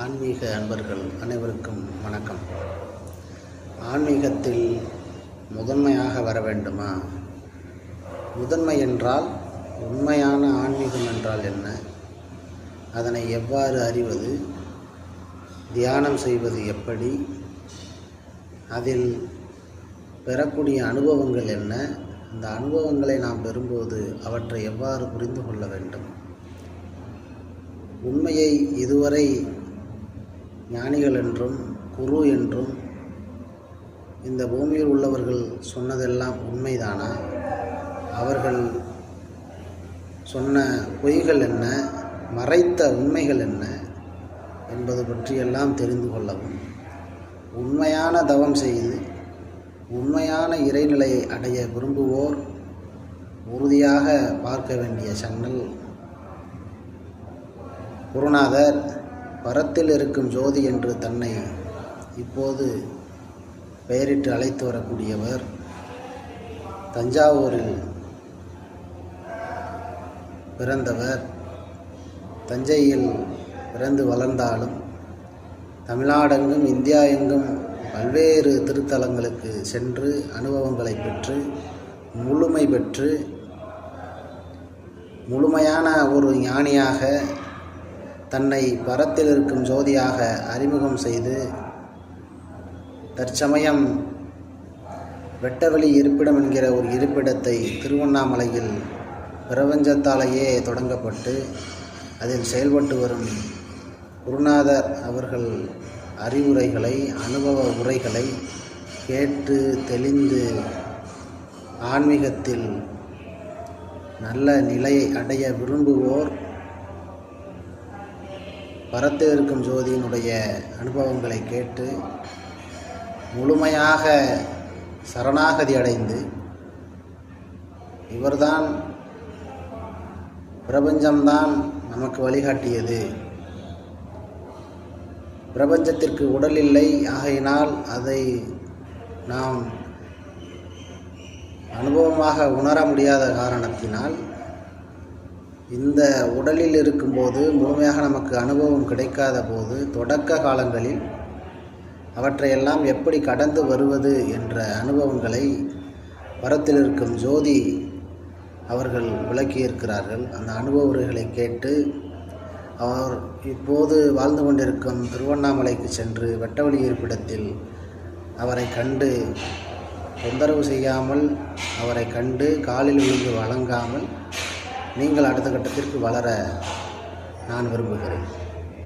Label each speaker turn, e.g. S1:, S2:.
S1: ஆன்மீக அன்பர்கள் அனைவருக்கும் வணக்கம். ஆன்மீகத்தில் முதன்மையாக வர வேண்டுமா? முதன்மை என்றால் உண்மையான ஆன்மீகம் என்றால் என்ன? அதனை எவ்வாறு அறிவது? தியானம் செய்வது எப்படி? அதில் பெறக்கூடிய அனுபவங்கள் என்ன? அந்த அனுபவங்களை நாம் பெறும்போது அவற்றை எவ்வாறு புரிந்து கொள்ள வேண்டும்? உண்மையை இதுவரை ஞானிகள் என்றும் குரு என்றும் இந்த பூமியில் உள்ளவர்கள் சொன்னதெல்லாம் உண்மைதானா? அவர்கள் சொன்ன பொய்கள் என்ன, மறைத்த உண்மைகள் என்ன என்பது பற்றியெல்லாம் தெரிந்து கொள்ளவும், உண்மையான தவம் செய்து உண்மையான இறைநிலையை அடைய விரும்புவோர் உறுதியாக பார்க்க வேண்டிய சேனல் குருநாதர் பரத்தில் இருக்கும் ஜோதி என்று தன்னை இப்போது பெயரிட்டு அழைத்து வரக்கூடியவர். தஞ்சாவூரில் பிறந்தவர். தஞ்சையில் பிறந்து வளர்ந்தாலும் தமிழ்நாடெங்கும் இந்தியா எங்கும் பல்வேறு திருத்தலங்களுக்கு சென்று அனுபவங்களை பெற்று முழுமை பெற்று முழுமையான ஒரு ஞானியாக தன்னை பரத்தில் இருக்கும் ஜோதியாக அறிமுகம் செய்து தற்சமயம் வெட்டவெளி இருப்பிடம் என்கிற ஒரு இருப்பிடத்தை திருவண்ணாமலையில் பிரபஞ்சத்தாலேயே தொடங்கப்பட்டு அதில் செயல்பட்டு வரும் குருநாதர் அவர்கள் அறிவுரைகளை, அனுபவ உரைகளை கேட்டு தெளிந்து ஆன்மீகத்தில் நல்ல நிலையை அடைய விரும்புவோர் பரத்தில் இருக்கும் ஜோதியினுடைய அனுபவங்களை கேட்டு முழுமையாக சரணாகதி அடைந்து இவர்தான், பிரபஞ்சம்தான் நமக்கு வழிகாட்டியது, பிரபஞ்சத்திற்கு உடல் இல்லை, ஆகையினால் அதை நாம் அனுபவமாக உணர முடியாத காரணத்தினால் இந்த உடலில் இருக்கும்போது முழுமையாக நமக்கு அனுபவம் கிடைக்காத போது தொடக்க காலங்களில் அவற்றையெல்லாம் எப்படி கடந்து வருவது என்ற அனுபவங்களை பரத்தில் இருக்கும் ஜோதி அவர்கள் விளக்கியிருக்கிறார்கள். அந்த அனுபவ உரைகளை கேட்டு அவர் இப்போது வாழ்ந்து கொண்டிருக்கும் திருவண்ணாமலைக்கு சென்று வெட்டவெளி இருப்பிடத்தில் அவரை கண்டு தொந்தரவு செய்யாமல், அவரை கண்டு காலில் விழுந்து வணங்காமல் நீங்கள் அடுத்த கட்டத்திற்கு வளர நான் விரும்புகிறேன்.